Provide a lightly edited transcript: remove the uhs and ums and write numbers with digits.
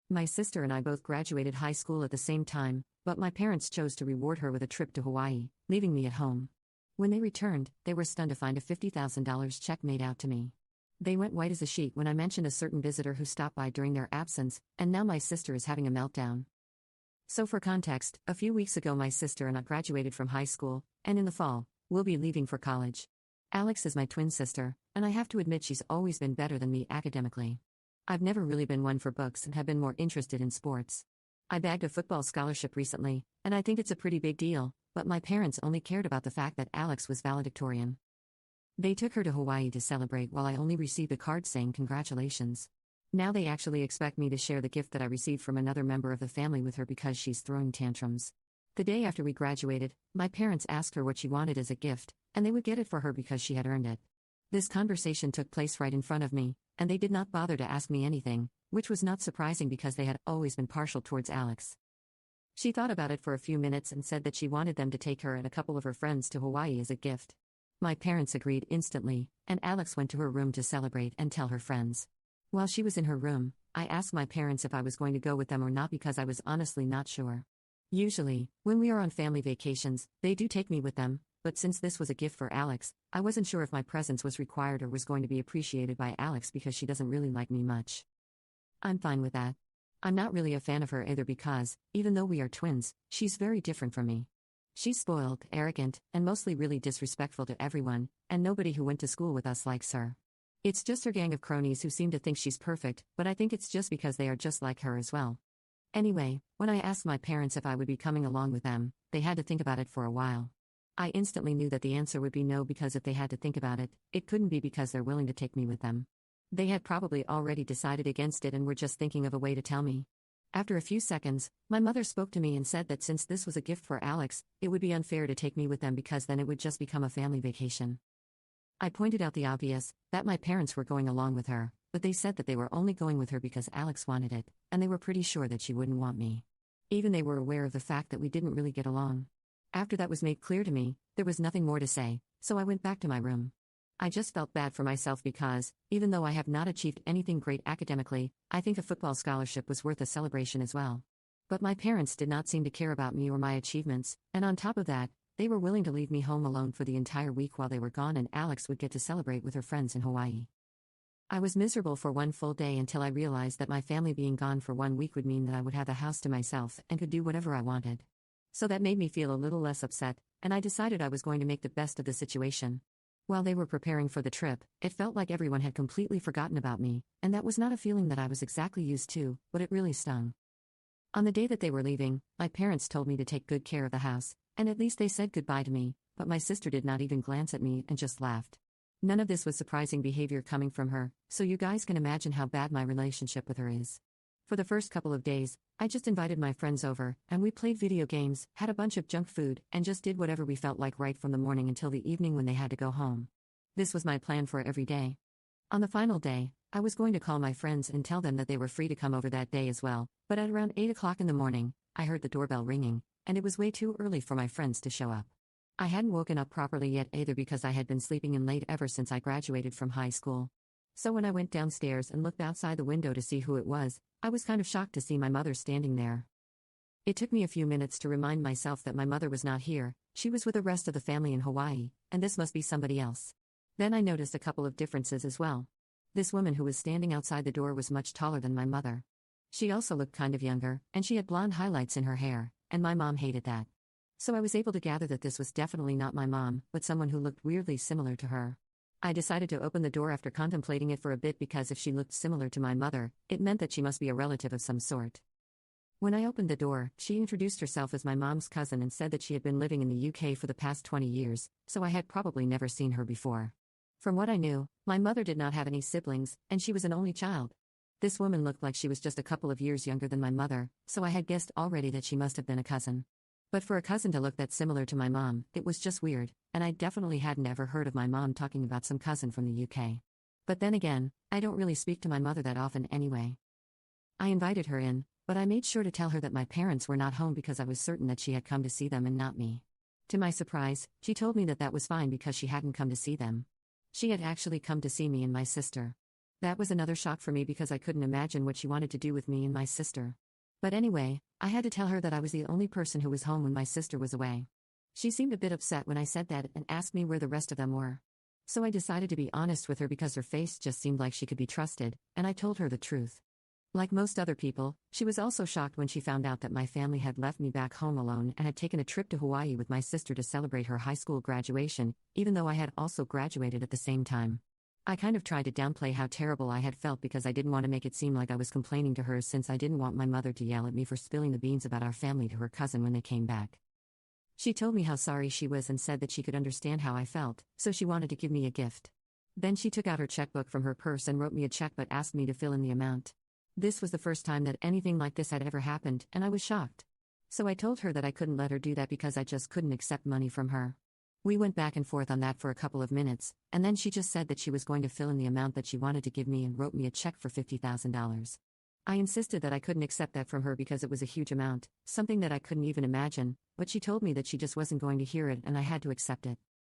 My sister and I both graduated high school at the same time, but my parents chose to reward her with a trip to Hawaii, leaving me at home. When they returned, they were stunned to find a $50,000 check made out to me. They went white as a sheet when I mentioned a certain visitor who stopped by during their absence, and now my sister is having a meltdown. So for context, a few weeks ago my sister and I graduated from high school, and in the fall, we'll be leaving for college. Alex is my twin sister, and I have to admit she's always been better than me academically. I've never really been one for books and have been more interested in sports. I bagged a football scholarship recently, and I think it's a pretty big deal, but my parents only cared about the fact that Alex was valedictorian. They took her to Hawaii to celebrate while I only received a card saying congratulations. Now they actually expect me to share the gift that I received from another member of the family with her because she's throwing tantrums. The day after we graduated, my parents asked her what she wanted as a gift, and they would get it for her because she had earned it. This conversation took place right in front of me, and they did not bother to ask me anything, which was not surprising because they had always been partial towards Alex. She thought about it for a few minutes and said that she wanted them to take her and a couple of her friends to Hawaii as a gift. My parents agreed instantly, and Alex went to her room to celebrate and tell her friends. While she was in her room, I asked my parents if I was going to go with them or not because I was honestly not sure. Usually, when we are on family vacations, they do take me with them, but since this was a gift for Alex, I wasn't sure if my presence was required or was going to be appreciated by Alex because she doesn't really like me much. I'm fine with that. I'm not really a fan of her either because, even though we are twins, she's very different from me. She's spoiled, arrogant, and mostly really disrespectful to everyone, and nobody who went to school with us likes her. It's just her gang of cronies who seem to think she's perfect, but I think it's just because they are just like her as well. Anyway, when I asked my parents if I would be coming along with them, they had to think about it for a while. I instantly knew that the answer would be no because if they had to think about it, it couldn't be because they're willing to take me with them. They had probably already decided against it and were just thinking of a way to tell me. After a few seconds, my mother spoke to me and said that since this was a gift for Alex, it would be unfair to take me with them because then it would just become a family vacation. I pointed out the obvious, that my parents were going along with her, but they said that they were only going with her because Alex wanted it, and they were pretty sure that she wouldn't want me. Even they were aware of the fact that we didn't really get along. After that was made clear to me, there was nothing more to say, so I went back to my room. I just felt bad for myself because, even though I have not achieved anything great academically, I think a football scholarship was worth a celebration as well. But my parents did not seem to care about me or my achievements, and on top of that, they were willing to leave me home alone for the entire week while they were gone and Alex would get to celebrate with her friends in Hawaii. I was miserable for one full day until I realized that my family being gone for 1 week would mean that I would have the house to myself and could do whatever I wanted. So that made me feel a little less upset, and I decided I was going to make the best of the situation. While they were preparing for the trip, it felt like everyone had completely forgotten about me, and that was not a feeling that I was exactly used to, but it really stung. On the day that they were leaving, my parents told me to take good care of the house, and at least they said goodbye to me, but my sister did not even glance at me and just laughed. None of this was surprising behavior coming from her, so you guys can imagine how bad my relationship with her is. For the first couple of days, I just invited my friends over, and we played video games, had a bunch of junk food, and just did whatever we felt like right from the morning until the evening when they had to go home. This was my plan for every day. On the final day, I was going to call my friends and tell them that they were free to come over that day as well, but at around 8 o'clock in the morning, I heard the doorbell ringing, and it was way too early for my friends to show up. I hadn't woken up properly yet either because I had been sleeping in late ever since I graduated from high school. So when I went downstairs and looked outside the window to see who it was, I was kind of shocked to see my mother standing there. It took me a few minutes to remind myself that my mother was not here, she was with the rest of the family in Hawaii, and this must be somebody else. Then I noticed a couple of differences as well. This woman who was standing outside the door was much taller than my mother. She also looked kind of younger, and she had blonde highlights in her hair, and my mom hated that. So I was able to gather that this was definitely not my mom, but someone who looked weirdly similar to her. I decided to open the door after contemplating it for a bit because if she looked similar to my mother, it meant that she must be a relative of some sort. When I opened the door, she introduced herself as my mom's cousin and said that she had been living in the UK for the past 20 years, so I had probably never seen her before. From what I knew, my mother did not have any siblings, and she was an only child. This woman looked like she was just a couple of years younger than my mother, so I had guessed already that she must have been a cousin. But for a cousin to look that similar to my mom, it was just weird, and I definitely hadn't ever heard of my mom talking about some cousin from the UK. But then again, I don't really speak to my mother that often anyway. I invited her in, but I made sure to tell her that my parents were not home because I was certain that she had come to see them and not me. To my surprise, she told me that that was fine because she hadn't come to see them. She had actually come to see me and my sister. That was another shock for me because I couldn't imagine what she wanted to do with me and my sister. But anyway, I had to tell her that I was the only person who was home when my sister was away. She seemed a bit upset when I said that and asked me where the rest of them were. So I decided to be honest with her because her face just seemed like she could be trusted, and I told her the truth. Like most other people, she was also shocked when she found out that my family had left me back home alone and had taken a trip to Hawaii with my sister to celebrate her high school graduation, even though I had also graduated at the same time. I kind of tried to downplay how terrible I had felt because I didn't want to make it seem like I was complaining to her since I didn't want my mother to yell at me for spilling the beans about our family to her cousin when they came back. She told me how sorry she was and said that she could understand how I felt, so she wanted to give me a gift. Then she took out her checkbook from her purse and wrote me a check but asked me to fill in the amount. This was the first time that anything like this had ever happened, and I was shocked. So I told her that I couldn't let her do that because I just couldn't accept money from her. We went back and forth on that for a couple of minutes, and then she just said that she was going to fill in the amount that she wanted to give me and wrote me a check for $50,000. I insisted that I couldn't accept that from her because it was a huge amount, something that I couldn't even imagine, but she told me that she just wasn't going to hear it and I had to accept it.